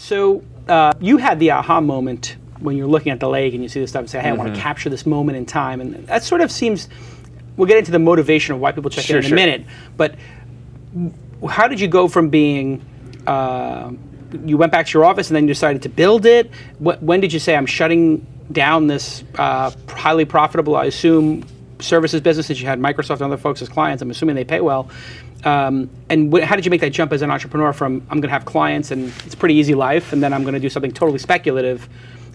So you had the aha moment when you're looking at the lake and you see this stuff and say, hey, I want to capture this moment in time. And that sort of seems, we'll get into the motivation of why people check in a minute. But how did you go from being, you went back to your office and then you decided to build it? When did you say, I'm shutting down this highly profitable, I assume, services business that you had Microsoft and other folks as clients? I'm assuming they pay well. And how did you make that jump as an entrepreneur from I'm going to have clients and it's a pretty easy life, and then I'm going to do something totally speculative,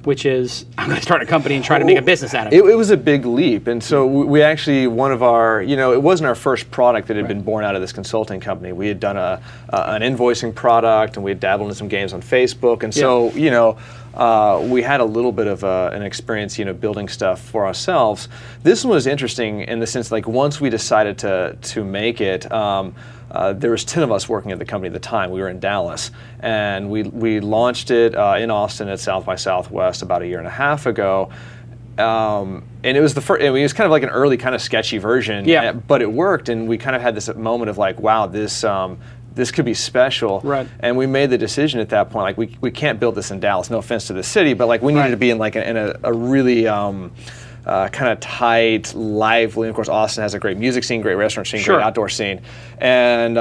which is I'm going to start a company and try to make a business out of it? It was a big leap. And so we actually, one of our, it wasn't our first product that had been born out of this consulting company. We had done an invoicing product, and we had dabbled in some games on Facebook. And so, we had a little bit of an experience, building stuff for ourselves. This one was interesting in the sense, like, once we decided to make it, there was 10 of us working at the company at the time. We were in Dallas, and we launched it in Austin at South by Southwest about 1.5 years ago. And it was the first. It was kind of like an early, kind of sketchy version, but it worked, and we kind of had this moment of like, wow, this could be special. Right. And we made the decision at that point, like, we can't build this in Dallas. No offense to the city, but like we needed to be in like in a really kind of tight, lively. And of course, Austin has a great music scene, great restaurant scene, great outdoor scene, and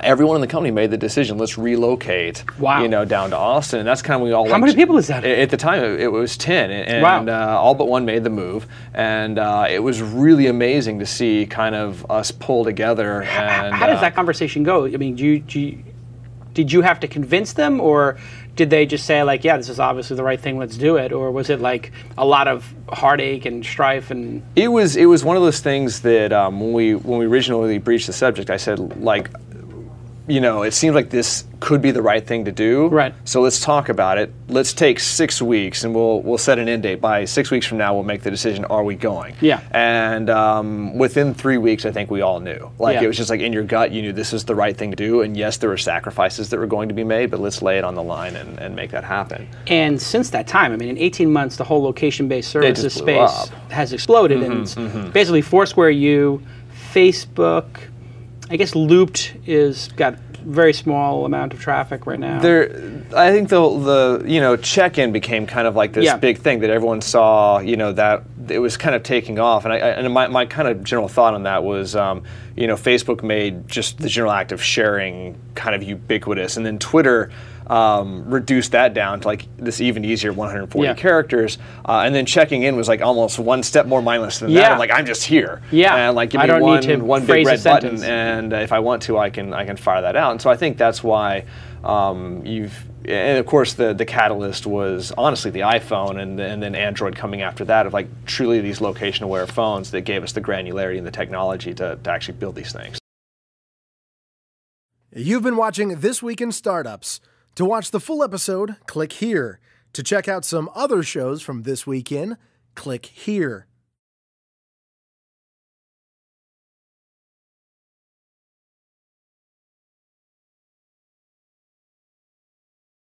everyone in the company made the decision, let's relocate, down to Austin. And that's kind of when we all. How many people is that? At the time, it was 10, and all but one made the move, and it was really amazing to see kind of us pull together. And how does that conversation go? I mean, did you have to convince them, or did they just say, like, yeah, this is obviously the right thing, let's do it? Or was it like a lot of heartache and strife? And it was one of those things that when we originally breached the subject, I said, like, it seems like this could be the right thing to do. Right. So let's talk about it. Let's take 6 weeks, and we'll set an end date. By 6 weeks from now, we'll make the decision, are we going? Yeah. And within 3 weeks, I think we all knew. Like, it was just like in your gut, you knew this is the right thing to do. And yes, there were sacrifices that were going to be made, but let's lay it on the line and make that happen. And since that time, I mean, in 18 months, the whole location-based services space has exploded. And it's basically Foursquare, Facebook, I guess Looped is got very small amount of traffic right now. I think the check-in became kind of like this big thing that everyone saw. That it was kind of taking off, and my kind of general thought on that was, Facebook made just the general act of sharing kind of ubiquitous, and then Twitter reduced that down to like this even easier 140 characters, and then checking in was like almost one step more mindless than that. I'm like, I'm just here, and like give me one big red button, and if I want to, I can fire that out. And so I think that's why and of course the catalyst was honestly the iPhone, and then Android coming after that, of like truly these location aware phones that gave us the granularity and the technology to actually build these things. You've been watching This Week in Startups. To watch the full episode, click here. To check out some other shows from This Week In, click here.